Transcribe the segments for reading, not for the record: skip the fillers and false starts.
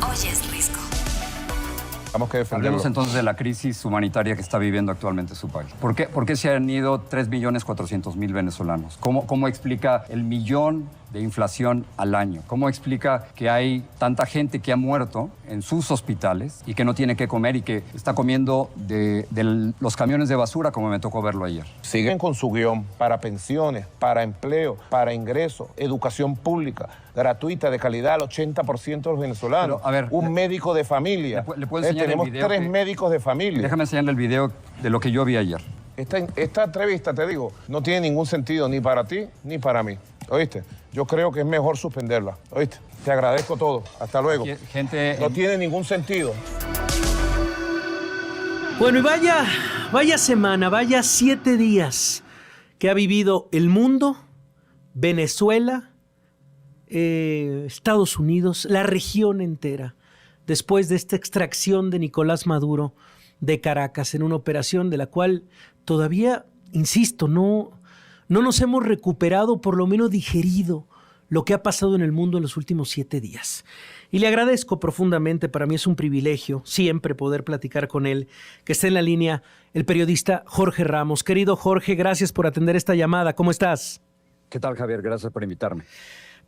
oyes, Risco. Hablemos entonces de la crisis humanitaria que está viviendo actualmente su país. ¿Por qué se han ido 3.400.000 venezolanos? ¿Cómo explica el millón de inflación al año? ¿Cómo explica que hay tanta gente que ha muerto en sus hospitales y que no tiene que comer y que está comiendo de los camiones de basura, como me tocó verlo ayer? Siguen con su guión para pensiones, para empleo, para ingresos, educación pública, gratuita, de calidad al 80% de los venezolanos. Pero, a ver, un médico de familia. ¿Le puedo enseñar tenemos el video 3 médicos de familia. Déjame enseñarle el video de lo que yo vi ayer. Esta entrevista, te digo, no tiene ningún sentido ni para ti ni para mí. ¿Oíste? Yo creo que es mejor suspenderla. ¿Oíste? Te agradezco todo. Hasta luego. No tiene ningún sentido. Bueno, y vaya semana, vaya 7 días que ha vivido el mundo, Venezuela, Estados Unidos, la región entera, después de esta extracción de Nicolás Maduro de Caracas en una operación de la cual todavía, insisto, no nos hemos recuperado, por lo menos digerido, lo que ha pasado en el mundo en los últimos 7 días. Y le agradezco profundamente, para mí es un privilegio siempre poder platicar con él, que está en la línea el periodista Jorge Ramos. Querido Jorge, gracias por atender esta llamada. ¿Cómo estás? ¿Qué tal, Javier? Gracias por invitarme.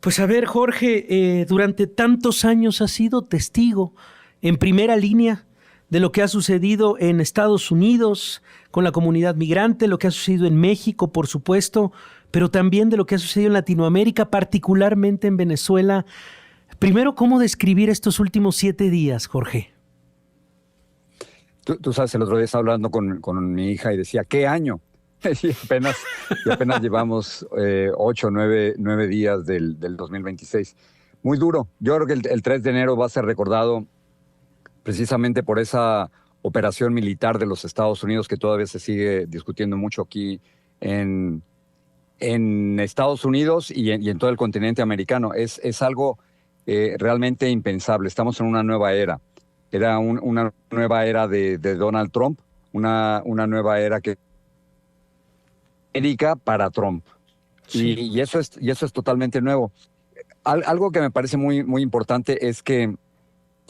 Pues a ver, Jorge, durante tantos años has sido testigo en primera línea de lo que ha sucedido en Estados Unidos con la comunidad migrante, lo que ha sucedido en México, por supuesto, pero también de lo que ha sucedido en Latinoamérica, particularmente en Venezuela. Primero, ¿cómo describir estos últimos 7 días, Jorge? Tú sabes, el otro día estaba hablando con mi hija y decía, ¿qué año? Y apenas llevamos 8 o 9 días del 2026. Muy duro. Yo creo que el 3 de enero va a ser recordado precisamente por esa operación militar de los Estados Unidos que todavía se sigue discutiendo mucho aquí en Estados Unidos y en todo el continente americano. Es algo realmente impensable. Estamos en una nueva era. Era una nueva era de Donald Trump, una nueva era que América para Trump. Sí. Y eso es totalmente nuevo. Algo que me parece muy, muy importante es que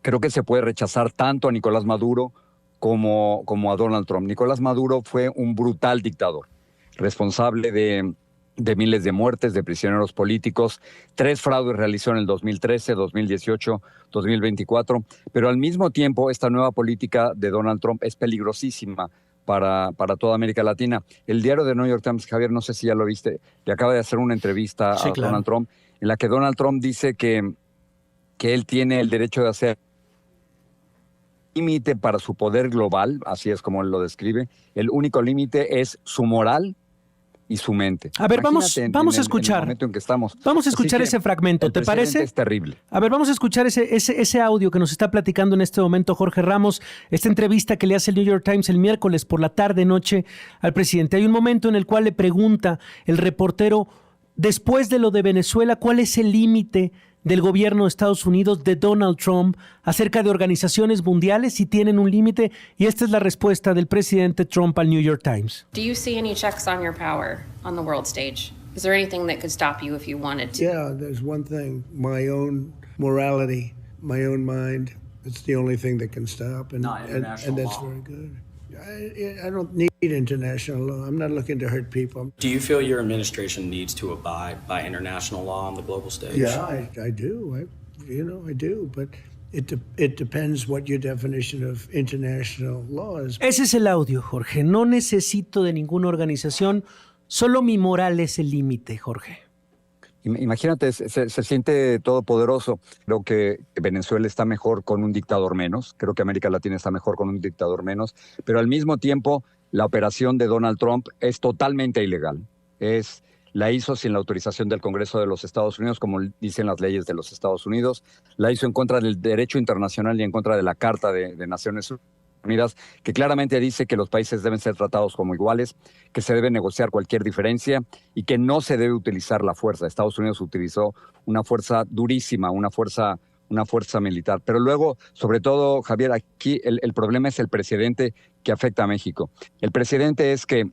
creo que se puede rechazar tanto a Nicolás Maduro como a Donald Trump. Nicolás Maduro fue un brutal dictador, responsable de miles de muertes, de prisioneros políticos. 3 fraudes realizó en el 2013, 2018, 2024. Pero al mismo tiempo, esta nueva política de Donald Trump es peligrosísima para toda América Latina. El diario de New York Times, Javier, no sé si ya lo viste, le acaba de hacer una entrevista a Donald Trump, en la que Donald Trump dice que él tiene el derecho de hacer límite para su poder global, así es como él lo describe. El único límite es su moral y su mente. A ver, vamos a escuchar. En el momento en que estamos. Vamos a escuchar ese fragmento, ¿te parece? Es terrible. A ver, vamos a escuchar ese audio que nos está platicando en este momento Jorge Ramos, esta entrevista que le hace el New York Times el miércoles por la tarde-noche al presidente. Hay un momento en el cual le pregunta el reportero, después de lo de Venezuela, ¿cuál es el límite del gobierno de Estados Unidos, de Donald Trump, acerca de organizaciones mundiales, si tienen un límite? Y esta es la respuesta del presidente Trump al New York Times. Do you see any checks on your power on the world stage? Is there anything that could stop you if you wanted to? Yeah, there's one thing, my own morality, my own mind. It's the only thing that can stop, and that's very good. I don't need international law. I'm not looking to hurt people. Do you feel your administration needs to abide by international law on the global stage? Yeah, I do. I do. But it depends what your definition of international law is. Ese es el audio, Jorge. No necesito de ninguna organización. Solo mi moral es el límite, Jorge. Imagínate, se siente todopoderoso. Creo que Venezuela está mejor con un dictador menos. Creo que América Latina está mejor con un dictador menos. Pero al mismo tiempo, la operación de Donald Trump es totalmente ilegal. La hizo sin la autorización del Congreso de los Estados Unidos, como dicen las leyes de los Estados Unidos. La hizo en contra del derecho internacional y en contra de la Carta de Naciones Unidas, que claramente dice que los países deben ser tratados como iguales, que se debe negociar cualquier diferencia y que no se debe utilizar la fuerza. Estados Unidos utilizó una fuerza durísima, una fuerza militar. Pero luego, sobre todo, Javier, aquí el problema es el precedente que afecta a México. El precedente es que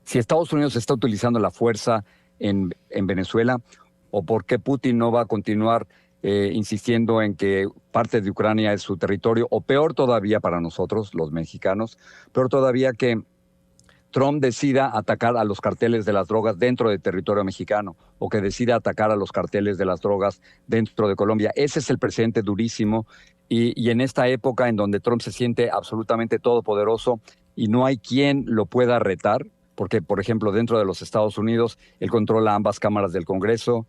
si Estados Unidos está utilizando la fuerza en Venezuela, o por qué Putin no va a continuar insistiendo en que parte de Ucrania es su territorio, o peor todavía para nosotros, los mexicanos, peor todavía que Trump decida atacar a los carteles de las drogas dentro del territorio mexicano o que decida atacar a los carteles de las drogas dentro de Colombia. Ese es el precedente durísimo y en esta época en donde Trump se siente absolutamente todopoderoso y no hay quien lo pueda retar, porque, por ejemplo, dentro de los Estados Unidos, él controla ambas cámaras del Congreso,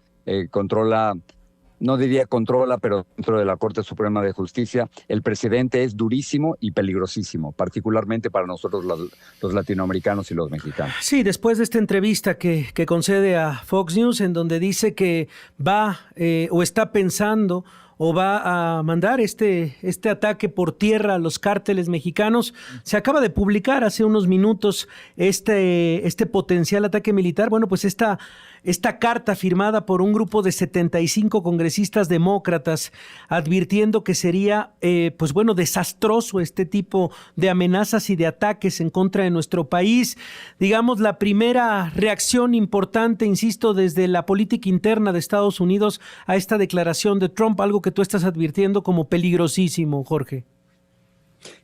no diría controla, pero dentro de la Corte Suprema de Justicia, el presidente es durísimo y peligrosísimo, particularmente para nosotros los latinoamericanos y los mexicanos. Sí, después de esta entrevista que concede a Fox News, en donde dice que va o está pensando o va a mandar este ataque por tierra a los cárteles mexicanos. Se acaba de publicar hace unos minutos este potencial ataque militar. Bueno, pues esta carta firmada por un grupo de 75 congresistas demócratas advirtiendo que sería, pues bueno, desastroso este tipo de amenazas y de ataques en contra de nuestro país. Digamos, la primera reacción importante, insisto, desde la política interna de Estados Unidos a esta declaración de Trump, algo que tú estás advirtiendo como peligrosísimo, Jorge.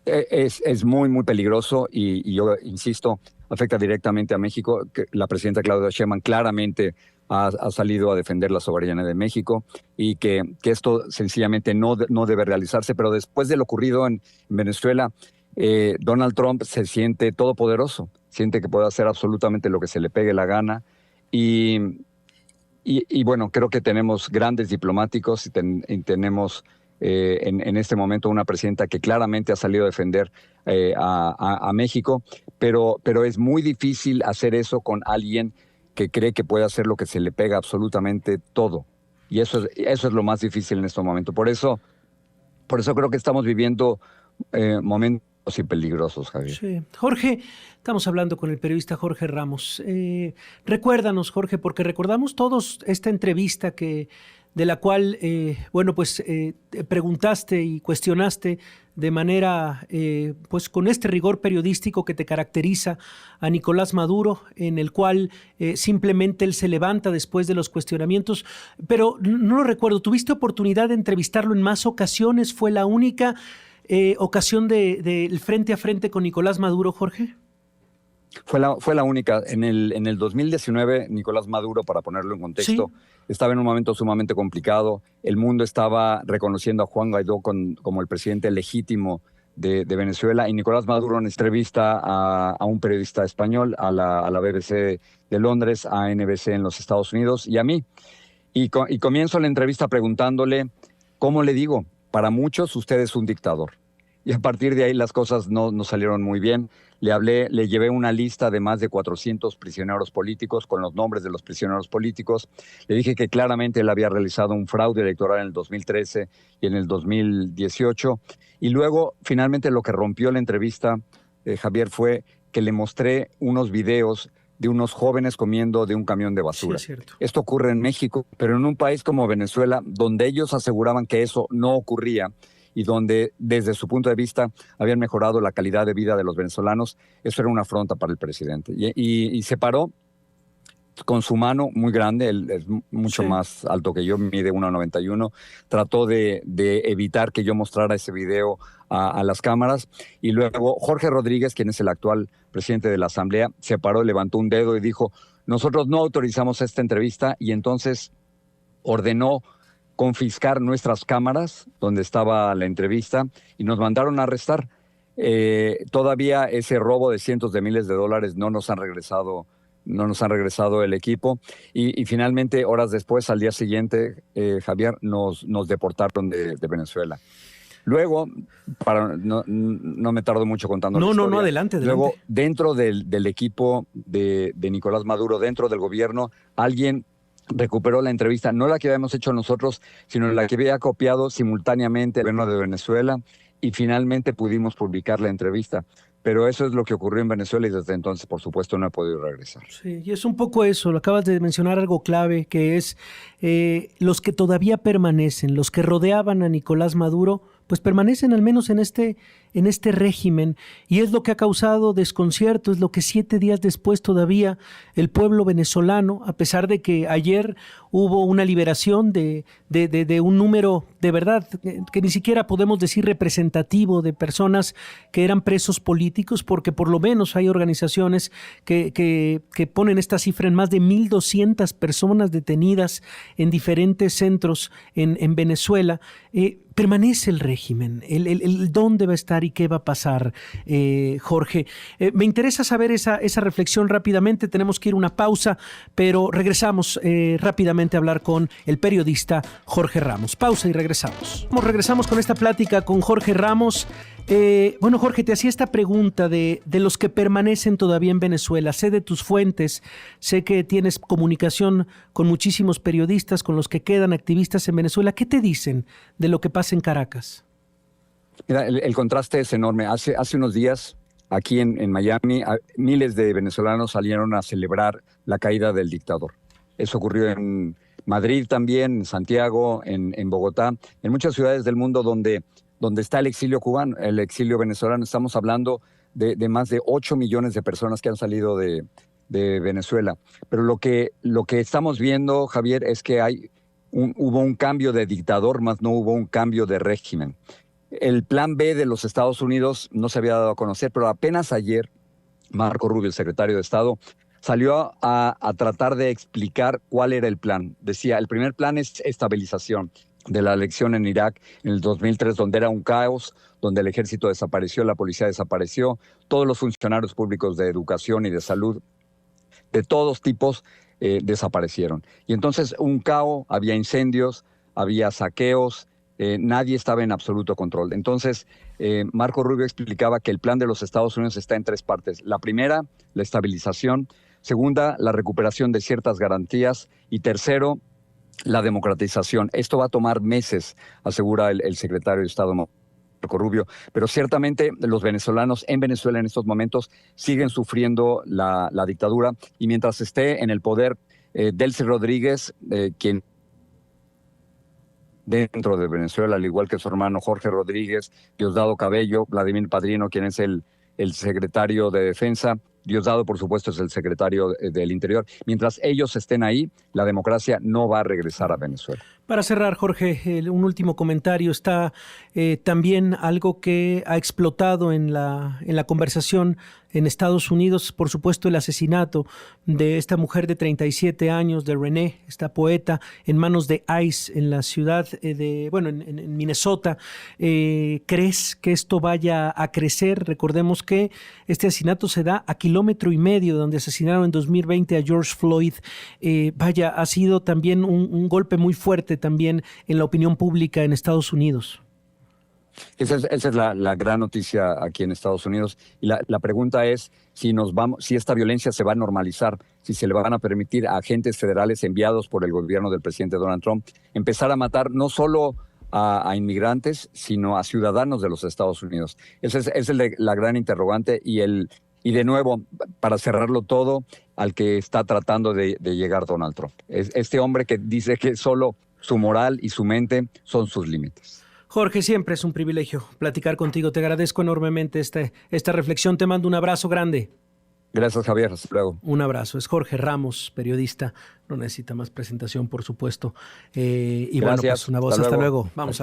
Es muy, muy peligroso y yo insisto, afecta directamente a México. Que la presidenta Claudia Sheinbaum claramente ha salido a defender la soberanía de México y que esto sencillamente no debe realizarse. Pero después de lo ocurrido en Venezuela, Donald Trump se siente todopoderoso, siente que puede hacer absolutamente lo que se le pegue la gana y bueno, creo que tenemos grandes diplomáticos y tenemos en este momento una presidenta que claramente ha salido a defender a México, pero es muy difícil hacer eso con alguien que cree que puede hacer lo que se le pega absolutamente todo. Y eso es lo más difícil en este momento. Por eso creo que estamos viviendo momentos y peligrosos, Javier. Sí. Jorge, estamos hablando con el periodista Jorge Ramos. Recuérdanos, Jorge, porque recordamos todos esta entrevista de la cual, bueno, pues preguntaste y cuestionaste de manera, pues con este rigor periodístico que te caracteriza a Nicolás Maduro, en el cual simplemente él se levanta después de los cuestionamientos, pero no lo recuerdo. ¿Tuviste oportunidad de entrevistarlo en más ocasiones? ¿Fue la única ocasión del frente a frente con Nicolás Maduro, Jorge? Fue la única. En el 2019, Nicolás Maduro, para ponerlo en contexto, ¿sí?, estaba en un momento sumamente complicado. El mundo estaba reconociendo a Juan Guaidó como el presidente legítimo de Venezuela, y Nicolás Maduro, en entrevista a un periodista español, a la BBC de Londres, a NBC en los Estados Unidos y a mí. Y comienzo la entrevista preguntándole, ¿cómo le digo? Para muchos usted es un dictador. Y a partir de ahí las cosas no salieron muy bien. Le llevé una lista de más de 400 prisioneros políticos con los nombres de los prisioneros políticos. Le dije que claramente él había realizado un fraude electoral en el 2013 y en el 2018. Y luego, finalmente, lo que rompió la entrevista, Javier, fue que le mostré unos videos de unos jóvenes comiendo de un camión de basura. Sí, es cierto. Esto ocurre en México, pero en un país como Venezuela, donde ellos aseguraban que eso no ocurría, y donde desde su punto de vista habían mejorado la calidad de vida de los venezolanos, eso era una afrenta para el presidente. Y se paró con su mano muy grande, él es mucho más alto que yo, mide 1,91, trató de evitar que yo mostrara ese video a las cámaras, y luego Jorge Rodríguez, quien es el actual presidente de la Asamblea, se paró, levantó un dedo y dijo, nosotros no autorizamos esta entrevista, y entonces ordenó confiscar nuestras cámaras donde estaba la entrevista y nos mandaron a arrestar. Todavía ese robo de cientos de miles de dólares no nos han regresado el equipo y finalmente, horas después, al día siguiente, Javier, nos deportaron de Venezuela. Luego, no me tardo mucho contando la historia. No, adelante. Luego, dentro del equipo de Nicolás Maduro, dentro del gobierno, alguien recuperó la entrevista, no la que habíamos hecho nosotros, sino la que había copiado simultáneamente el gobierno de Venezuela, y finalmente pudimos publicar la entrevista. Pero eso es lo que ocurrió en Venezuela y desde entonces, por supuesto, no he podido regresar. Sí, y es un poco eso, lo acabas de mencionar, algo clave, que es los que todavía permanecen, los que rodeaban a Nicolás Maduro, pues permanecen al menos en este régimen, y es lo que ha causado desconcierto, es lo que 7 días después todavía el pueblo venezolano, a pesar de que ayer hubo una liberación de un número de verdad que ni siquiera podemos decir representativo de personas que eran presos políticos, porque por lo menos hay organizaciones que ponen esta cifra en más de 1,200 personas detenidas en diferentes centros en Venezuela. Permanece el régimen, el dónde va a estar y qué va a pasar, Jorge. Me interesa saber esa reflexión rápidamente, tenemos que ir a una pausa, pero regresamos rápidamente a hablar con el periodista Jorge Ramos. Pausa y regresamos. Regresamos con esta plática con Jorge Ramos. Bueno, Jorge, te hacía esta pregunta de los que permanecen todavía en Venezuela. Sé de tus fuentes, sé que tienes comunicación con muchísimos periodistas, con los que quedan activistas en Venezuela. ¿Qué te dicen de lo que pasa en Caracas? Mira, el contraste es enorme. Hace unos días, aquí en Miami, miles de venezolanos salieron a celebrar la caída del dictador. Eso ocurrió en Madrid también, en Santiago, en Bogotá, en muchas ciudades del mundo donde está el exilio cubano, el exilio venezolano. Estamos hablando de más de 8 millones de personas que han salido de Venezuela. Pero lo que estamos viendo, Javier, es que hubo un cambio de dictador, más no hubo un cambio de régimen. El plan B de los Estados Unidos no se había dado a conocer, pero apenas ayer Marco Rubio, el secretario de Estado, salió a tratar de explicar cuál era el plan. Decía, el primer plan es estabilización de la elección en Irak en el 2003, donde era un caos, donde el ejército desapareció, la policía desapareció, todos los funcionarios públicos de educación y de salud, de todos tipos, desaparecieron. Y entonces un caos, había incendios, había saqueos, nadie estaba en absoluto control. Entonces, Marco Rubio explicaba que el plan de los Estados Unidos está en 3 partes. La primera, la estabilización. Segunda, la recuperación de ciertas garantías. Y tercero, la democratización. Esto va a tomar meses, asegura el secretario de Estado Marco Rubio, pero ciertamente los venezolanos en Venezuela en estos momentos siguen sufriendo la dictadura, y mientras esté en el poder Delcy Rodríguez, quien dentro de Venezuela, al igual que su hermano Jorge Rodríguez, Diosdado Cabello, Vladimir Padrino, quien es el secretario de Defensa, Diosdado, por supuesto, es el secretario del Interior. Mientras ellos estén ahí, la democracia no va a regresar a Venezuela. Para cerrar, Jorge, un último comentario. Está también algo que ha explotado en la conversación en Estados Unidos, por supuesto, el asesinato de esta mujer de 37 años, de Renee, esta poeta, en manos de ICE en la ciudad en Minnesota. ¿Crees que esto vaya a crecer? Recordemos que este asesinato se da a 1,5 kilómetros de donde asesinaron en 2020 a George Floyd. Ha sido también un golpe muy fuerte también en la opinión pública en Estados Unidos. Esa es la gran noticia aquí en Estados Unidos. Y la pregunta es si esta violencia se va a normalizar, si se le van a permitir a agentes federales enviados por el gobierno del presidente Donald Trump empezar a matar no solo a inmigrantes, sino a ciudadanos de los Estados Unidos. Esa es la gran interrogante y de nuevo, para cerrarlo todo, al que está tratando de llegar Donald Trump. Este hombre que dice que solo su moral y su mente son sus límites. Jorge, siempre es un privilegio platicar contigo. Te agradezco enormemente esta reflexión. Te mando un abrazo grande. Gracias, Javier. Hasta luego. Un abrazo. Es Jorge Ramos, periodista. No necesita más presentación, por supuesto. Y gracias. Bueno, pues una voz. Hasta luego. Vamos a